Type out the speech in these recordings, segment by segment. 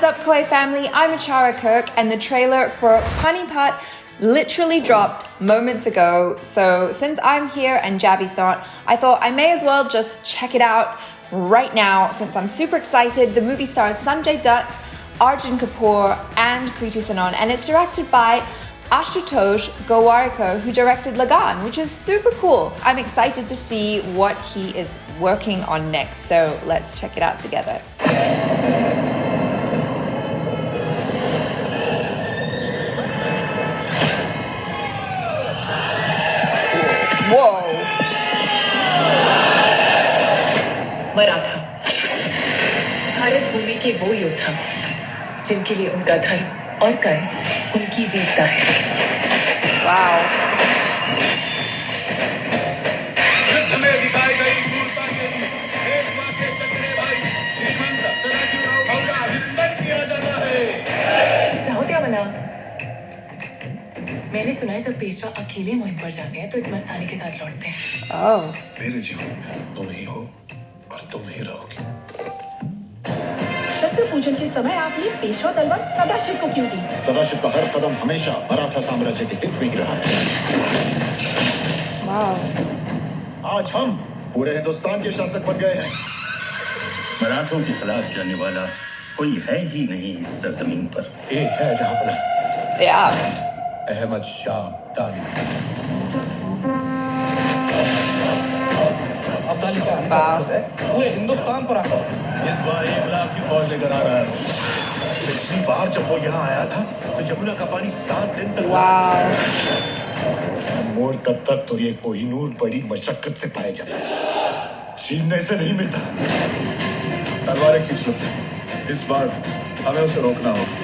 is up, KOAY family? I'm ACHARA KIRK, and the trailer for Panipat literally dropped moments ago. So since I'm here and Jaby's not, I thought I may as well just check it out right now since I'm super excited. The movie stars Sanjay Dutt, Arjun Kapoor, and Kriti Sanon, and it's directed by Ashutosh Gowariker, who directed Lagan, which is super cool. I'm excited to see what he is working on next, so let's check it out together. Whoa. Maratha Bharat भूमि के वो योद्धा जिनके लिए उनका धर्म और कर्म उनकी वीरता है। Wow. युद्ध में दिखाई गई वीरता के लिए पेशवा के चचेरे भाई श्रीमंत सदाशिवराव का अभिनंदन किया जाता है। जाओ क्या बना? मैंने सुना है जब पेशवा अकेले मुहिम पर जाते हैं तो एक मस्तानी के साथ लौटते हैं। Oh. मेरे जीवन में तुम ही हो और तुम ही रहोगे। शस्त्र पूजन के समय आपने पेशवा तलवार सदाशिव को क्यों दी? सदाशिव का हर कदम हमेशा मराठा साम्राज्य के हित में ही रहा है। Wow. आज हम पूरे हिंदुस्तान के शासक बन गए हैं। मराठों के खिलाफ जाने वाला कोई है ही नहीं इस सरजमीन पर। एक है जहां पर Yeah. अहमद शाह अब्दाली। अब्दाली का वाह। है पूरे हिंदुस्तान पर आता है। इस बार 1 लाख की फौज लेकर आ रहा है। पिछली बार जब वो यहाँ आया था तो यमुना का पानी 7 दिन तक Wow. मोर तब तक तो ये कोहिनूर बड़ी मशक्कत से पाया जाता है। छीनने से नहीं मिलता। तलवारें खींच लो। इस बार हमें उसे रोकना होगा।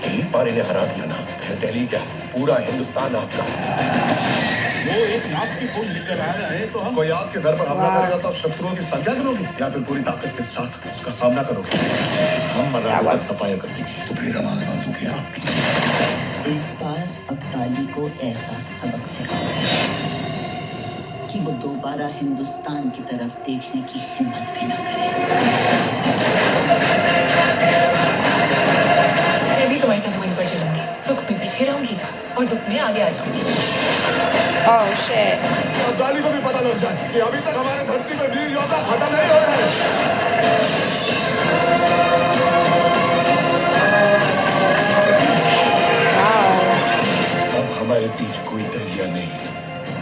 एक बार इन्हें हरा दिया ना, फिर दिल्ली क्या पूरा हिंदुस्तान आपका। वो 1 लाख की फौज लेकर आ रहा है तो हम कोई आपके घर पर हमला करेगा तो आप शत्रुओं की संख्या गिनोगे या फिर पूरी ताकत के साथ उसका सामना करोगे? हम मराठा का सफाया कर देंगे तो फिर आवाज बांधोगे आपकी। इस बार अब्दाली को ऐसा सबक सिखाओ कि वो दोबारा हिंदुस्तान की तरफ देखने की हिम्मत भी ना करे। मैं भी तुम्हारे साथ मुहिम पर चलूंगी। सुख में पीछे रहूंगी और दुख में आगे आ जाऊंगी। Oh shit. अब्दाली को भी पता लग जाए कि अभी तक हमारे धरती में वीर योद्धा खत्म नहीं हो रहे हैं। अब हमारे बीच कोई दरिया नहीं,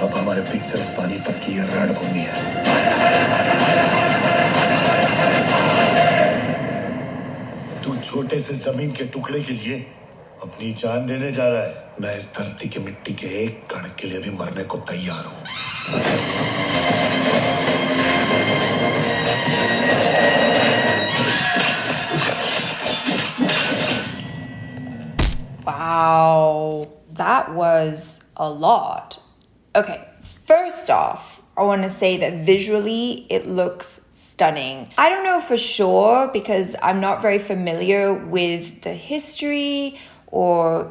अब हमारे बीच सिर्फ पानीपत की रणभूमि है। तू छोटे से जमीन के टुकड़े के लिए अपनी जान देने जा रहा है। मैं इस धरती की मिट्टी के एक कण के लिए भी मरने को तैयार हूं। Wow, that was a lot. Okay, first off, I want to say that visually it looks stunning. I don't know for sure because I'm not very familiar with the history or,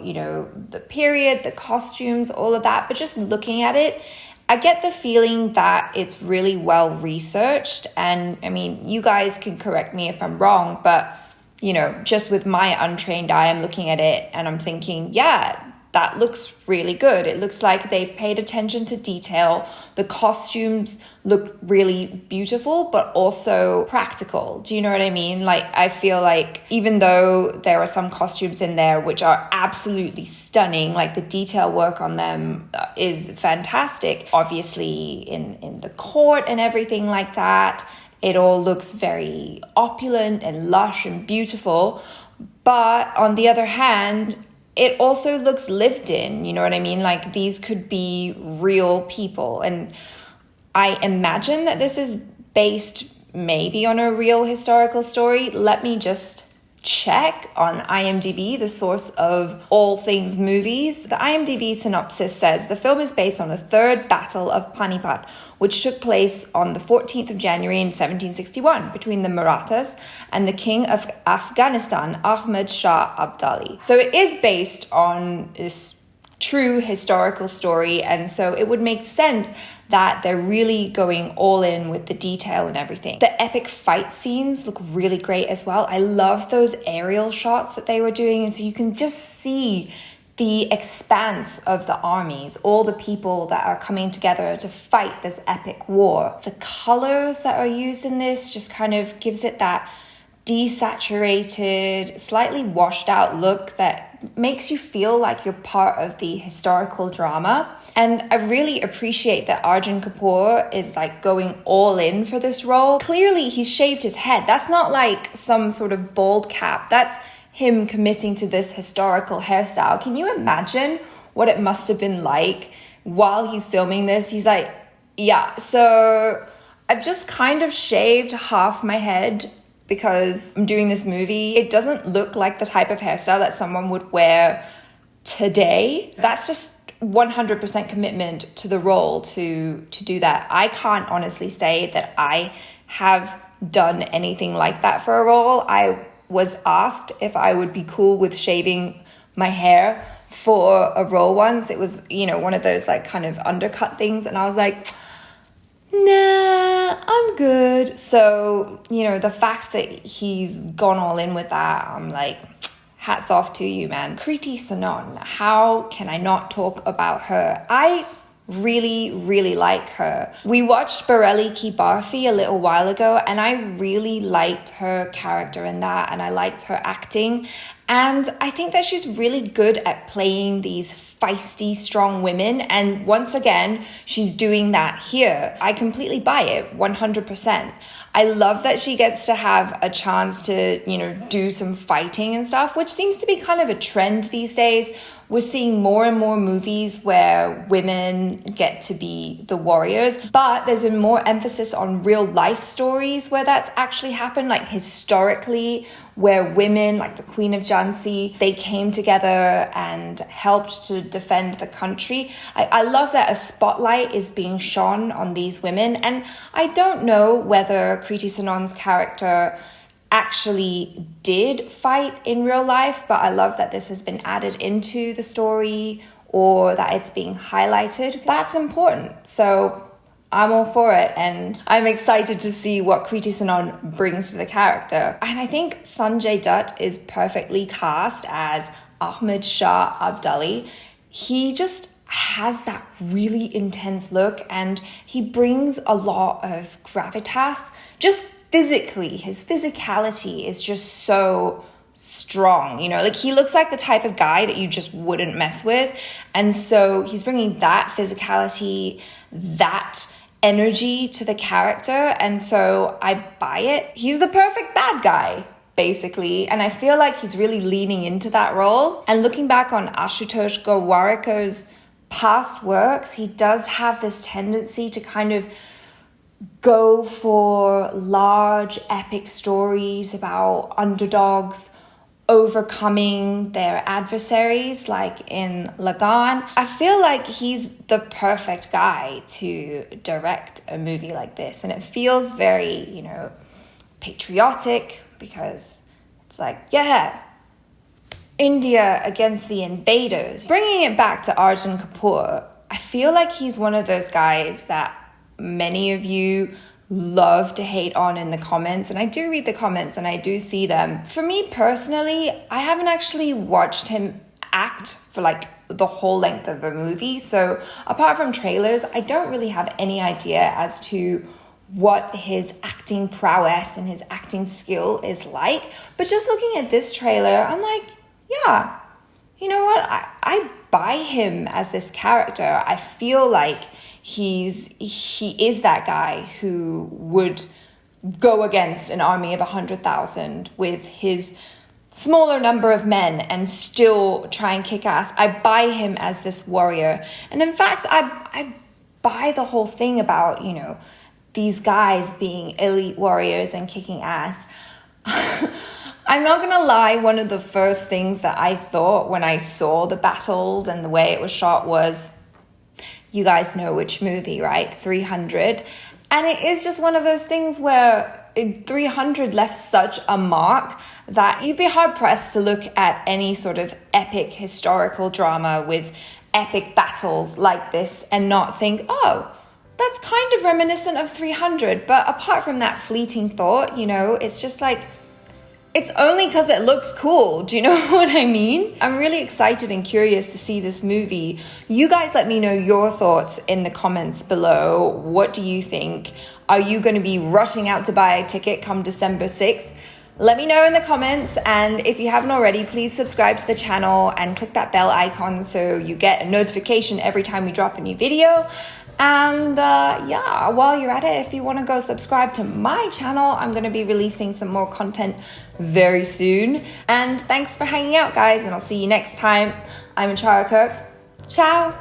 the period, the costumes, all of that, but just looking at it, I get the feeling that it's really well researched. And I mean, you guys can correct me if I'm wrong, but just with my untrained eye, I'm looking at it and I'm thinking, yeah, that looks really good. It looks like they've paid attention to detail. The costumes look really beautiful, but also practical. Do you know what I mean? Like, I feel like even though there are some costumes in there which are absolutely stunning, like the detail work on them is fantastic. Obviously, in the court and everything like that, it all looks very opulent and lush and beautiful. But on the other hand, it also looks lived in, you know what I mean? Like these could be real people. And I imagine that this is based maybe on a real historical story. Let me just check on IMDb, the source of all things movies. The IMDb synopsis says the film is based on the Third Battle of Panipat, which took place on the 14th of January in 1761 between the Marathas and the King of Afghanistan, Ahmad Shah Abdali. So it is based on this true historical story, and so it would make sense that they're really going all in with the detail and everything. The epic fight scenes look really great as well. I love those aerial shots that they were doing, and so you can just see the expanse of the armies, all the people that are coming together to fight this epic war. The colors that are used in this just kind of gives it that desaturated, slightly washed out look that makes you feel like you're part of the historical drama. And I really appreciate that Arjun Kapoor is like going all in for this role. Clearly he's shaved his head. That's not like some sort of bald cap. That's him committing to this historical hairstyle. Can you imagine what it must have been like while he's filming this? He's like, yeah, so I've just kind of shaved half my head because I'm doing this movie. It doesn't look like the type of hairstyle that someone would wear today. That's just 100% commitment to the role to do that. I can't honestly say that I have done anything like that for a role. I was asked if I would be cool with shaving my hair for a role once. It was, one of those like kind of undercut things. And I was like, nah, I'm good. So, the fact that he's gone all in with that, I'm like, hats off to you, man. Kriti Sanon, how can I not talk about her? I really, really like her. We watched Bareli Ki Barfi a little while ago, and I really liked her character in that, and I liked her acting. And I think that she's really good at playing these feisty, strong women. And once again, she's doing that here. I completely buy it, 100%. I love that she gets to have a chance to, do some fighting and stuff, which seems to be kind of a trend these days. We're seeing more and more movies where women get to be the warriors, but there's been more emphasis on real life stories where that's actually happened, like historically, where women, like the Queen of Jhansi, they came together and helped to defend the country. I love that a spotlight is being shone on these women, and I don't know whether Kriti Sanon's character actually did fight in real life, but I love that this has been added into the story or that it's being highlighted. That's important. So I'm all for it, and I'm excited to see what Kriti Sanon brings to the character. And I think Sanjay Dutt is perfectly cast as Ahmed Shah Abdali. He just has that really intense look, and he brings a lot of gravitas. Just physically, his physicality is just so strong, like he looks like the type of guy that you just wouldn't mess with. And so he's bringing that physicality, that energy to the character. And so I buy it. He's the perfect bad guy, basically. And I feel like he's really leaning into that role. And looking back on Ashutosh Gowariker's past works, he does have this tendency to kind of go for large epic stories about underdogs overcoming their adversaries, like in Lagan. I feel like he's the perfect guy to direct a movie like this, and it feels very, patriotic, because it's like, yeah, India against the invaders. Bringing it back to Arjun Kapoor, I feel like he's one of those guys that many of you love to hate on in the comments, and I do read the comments and I do see them. For me personally, I haven't actually watched him act for like the whole length of a movie, so apart from trailers, I don't really have any idea as to what his acting prowess and his acting skill is like. But just looking at this trailer, I'm like, yeah, you know what? I buy him as this character. I feel like he is that guy who would go against an army of 100,000 with his smaller number of men and still try and kick ass. I buy him as this warrior. And in fact, I buy the whole thing about, these guys being elite warriors and kicking ass. I'm not gonna lie, one of the first things that I thought when I saw the battles and the way it was shot was, you guys know which movie, right? 300. And it is just one of those things where 300 left such a mark that you'd be hard pressed to look at any sort of epic historical drama with epic battles like this and not think, oh, that's kind of reminiscent of 300. But apart from that fleeting thought, you know, it's just like, it's only because it looks cool. Do you know what I mean? I'm really excited and curious to see this movie. You guys let me know your thoughts in the comments below. What do you think? Are you going to be rushing out to buy a ticket come December 6th? Let me know in the comments, and if you haven't already, please subscribe to the channel and click that bell icon so you get a notification every time we drop a new video. And yeah, while you're at it, if you want to go subscribe to my channel, I'm going to be releasing some more content very soon. And thanks for hanging out, guys, and I'll see you next time. I'm ACHARA KIRK. Ciao!